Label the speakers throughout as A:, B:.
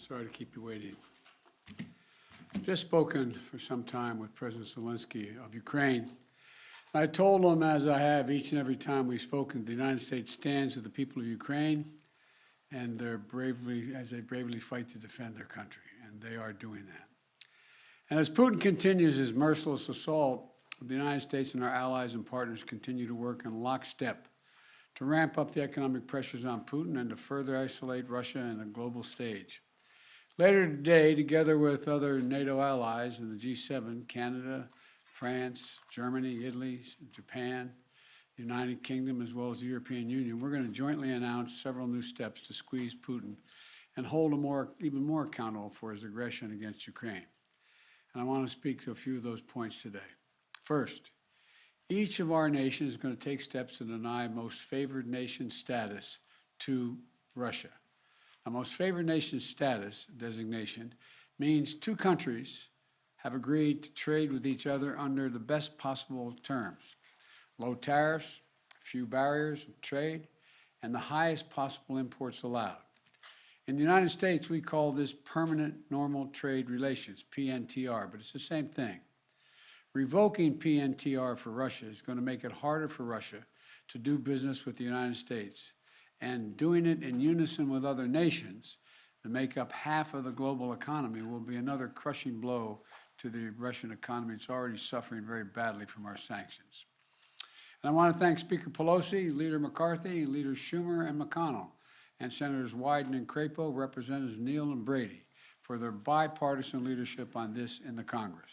A: Sorry to keep you waiting. I've just spoken for some time with President Zelensky of Ukraine. I told him, as I have each and every time we've spoken, the United States stands with the people of Ukraine and as they bravely fight to defend their country, and they are doing that. And as Putin continues his merciless assault, the United States and our allies and partners continue to work in lockstep to ramp up the economic pressures on Putin and to further isolate Russia on the global stage. Later today, together with other NATO allies in the G7, Canada, France, Germany, Italy, Japan, the United Kingdom, as well as the European Union, we're going to jointly announce several new steps to squeeze Putin and hold him even more accountable for his aggression against Ukraine. And I want to speak to a few of those points today. First, each of our nations is going to take steps to deny most favored nation status to Russia. Now, most favored nation status designation means two countries have agreed to trade with each other under the best possible terms. Low tariffs, few barriers of trade, and the highest possible imports allowed. In the United States, we call this permanent normal trade relations, PNTR, but it's the same thing. Revoking PNTR for Russia is going to make it harder for Russia to do business with the United States, and doing it in unison with other nations that make up half of the global economy will be another crushing blow to the Russian economy. It's already suffering very badly from our sanctions. And I want to thank Speaker Pelosi, Leader McCarthy, Leaders Schumer and McConnell, and Senators Wyden and Crapo, Representatives Neal and Brady, for their bipartisan leadership on this in the Congress.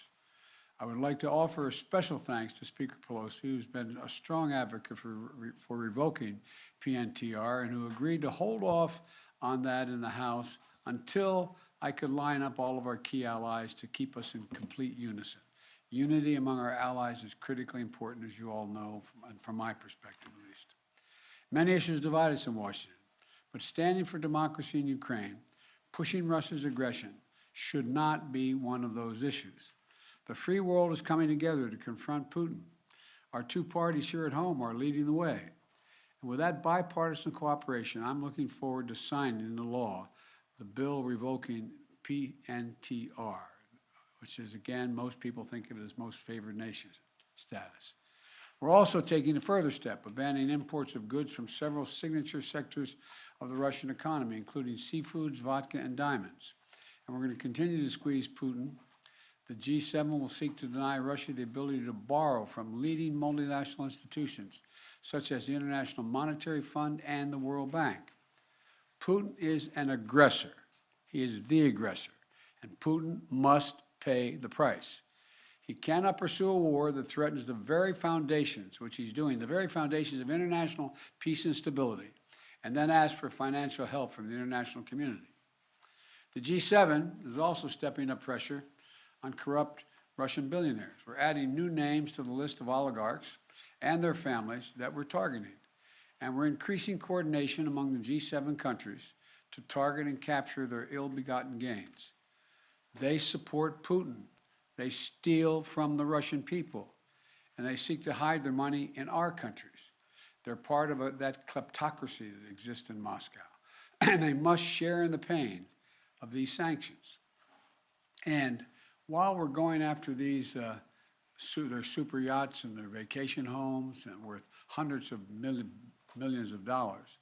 A: I would like to offer a special thanks to Speaker Pelosi, who's been a strong advocate for revoking PNTR and who agreed to hold off on that in the House until I could line up all of our key allies to keep us in complete unison. Unity among our allies is critically important, as you all know, from my perspective at least. Many issues divide us in Washington, but standing for democracy in Ukraine, pushing Russia's aggression, should not be one of those issues. The free world is coming together to confront Putin. Our two parties here at home are leading the way. And with that bipartisan cooperation, I'm looking forward to signing into law the bill revoking PNTR, which is, again, most people think of it as most favored nation status. We're also taking a further step of banning imports of goods from several signature sectors of the Russian economy, including seafoods, vodka, and diamonds. And we're going to continue to squeeze Putin. The G7 will seek to deny Russia the ability to borrow from leading multinational institutions, such as the International Monetary Fund and the World Bank. Putin is an aggressor. He is the aggressor, and Putin must pay the price. He cannot pursue a war that threatens the very foundations, which he's doing, the very foundations of international peace and stability, and then ask for financial help from the international community. The G7 is also stepping up pressure on corrupt Russian billionaires. We're adding new names to the list of oligarchs and their families that we're targeting. And we're increasing coordination among the G7 countries to target and capture their ill-begotten gains. They support Putin. They steal from the Russian people, and they seek to hide their money in our countries. They're part of that kleptocracy that exists in Moscow, and they must share in the pain of these sanctions. And while we're going after these, their super yachts and their vacation homes and worth hundreds of millions of dollars,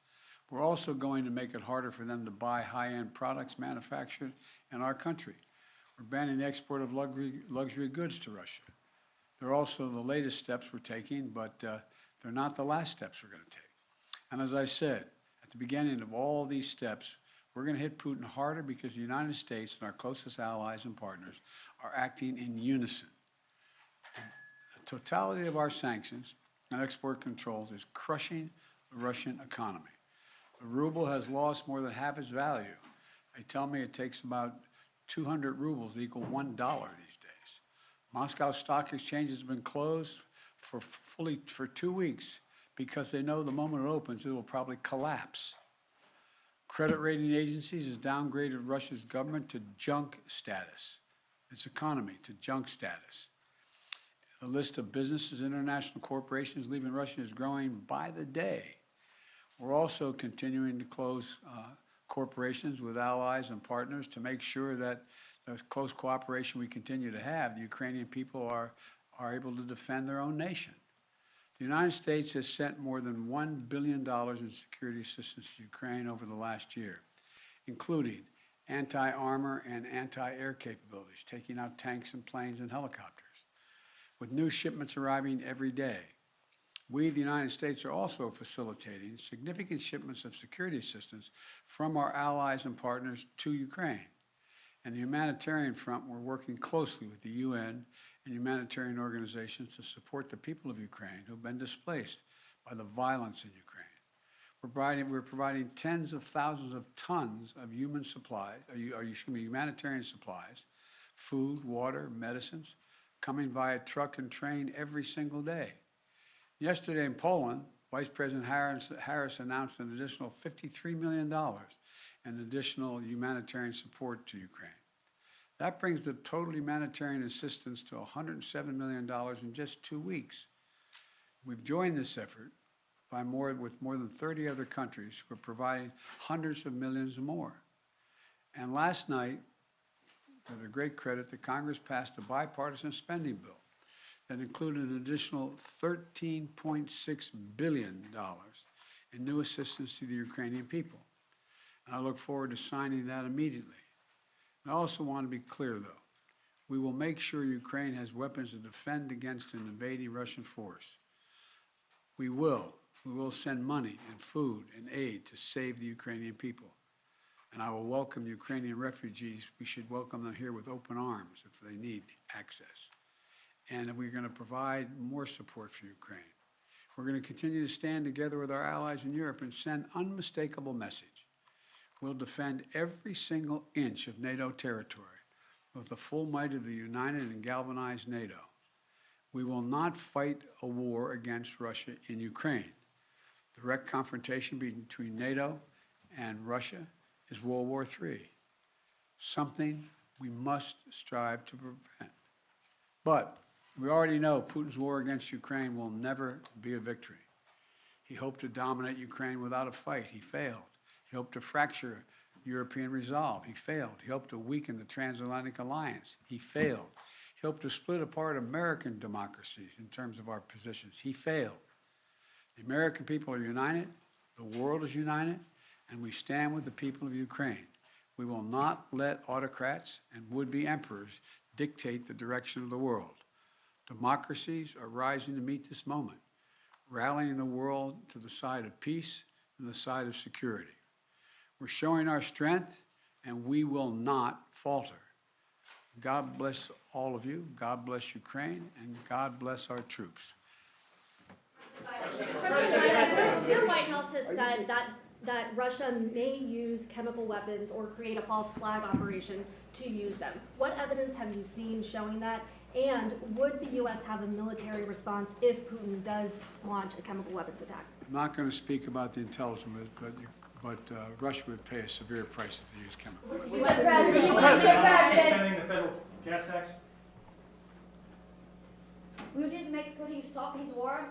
A: we're also going to make it harder for them to buy high-end products manufactured in our country. We're banning the export of luxury goods to Russia. They're also the latest steps we're taking, but they're not the last steps we're going to take. And as I said, at the beginning of all these steps, we're going to hit Putin harder because the United States and our closest allies and partners are acting in unison. And the totality of our sanctions and export controls is crushing the Russian economy. The ruble has lost more than half its value. They tell me it takes about 200 rubles to equal $1 these days. Moscow Stock Exchange has been closed for 2 weeks because they know the moment it opens, it will probably collapse. Credit rating agencies has downgraded Russia's government to junk status, its economy to junk status. The list of businesses, international corporations leaving Russia is growing by the day. We're also continuing to close corporations, with allies and partners to make sure that the close cooperation we continue to have, the Ukrainian people are able to defend their own nation. The United States has sent more than $1 billion in security assistance to Ukraine over the last year, including anti-armor and anti-air capabilities, taking out tanks and planes and helicopters, with new shipments arriving every day. We, the United States, are also facilitating significant shipments of security assistance from our allies and partners to Ukraine. And the humanitarian front, we're working closely with the UN and humanitarian organizations to support the people of Ukraine who have been displaced by the violence in Ukraine. We're providing tens of thousands of tons of human supplies, humanitarian supplies, food, water, medicines, coming via truck and train every single day. Yesterday in Poland, Vice President Harris announced an additional $53 million in additional humanitarian support to Ukraine. That brings the total humanitarian assistance to $107 million in just 2 weeks. We've joined this effort with more than 30 other countries who are providing hundreds of millions more. And last night, to their great credit, the Congress passed a bipartisan spending bill that included an additional $13.6 billion in new assistance to the Ukrainian people. And I look forward to signing that immediately. And I also want to be clear, though. We will make sure Ukraine has weapons to defend against an invading Russian force. We will send money and food and aid to save the Ukrainian people. And I will welcome Ukrainian refugees. We should welcome them here with open arms if they need access. And we're going to provide more support for Ukraine. We're going to continue to stand together with our allies in Europe and send unmistakable message. We'll defend every single inch of NATO territory with the full might of the united and galvanized NATO. We will not fight a war against Russia in Ukraine. Direct confrontation between NATO and Russia is World War III, something we must strive to prevent. But we already know Putin's war against Ukraine will never be a victory. He hoped to dominate Ukraine without a fight. He failed. He hoped to fracture European resolve. He failed. He hoped to weaken the transatlantic alliance. He failed. He hoped to split apart American democracies in terms of our positions. He failed. The American people are united, the world is united, and we stand with the people of Ukraine. We will not let autocrats and would-be emperors dictate the direction of the world. Democracies are rising to meet this moment, rallying the world to the side of peace and the side of security. We're showing our strength, and we will not falter. God bless all of you. God bless Ukraine, and God bless our troops.
B: Your White House has said that Russia may use chemical weapons or create a false flag operation to use them. What evidence have you seen showing that? And would the U.S. have a military response if Putin does launch a chemical weapons attack?
A: I'm not going to speak about the intelligence, but Russia would pay a severe price if they use chemical weapons.
C: Mr. President. Extending the federal gas tax?
D: Will this make Putin stop his war?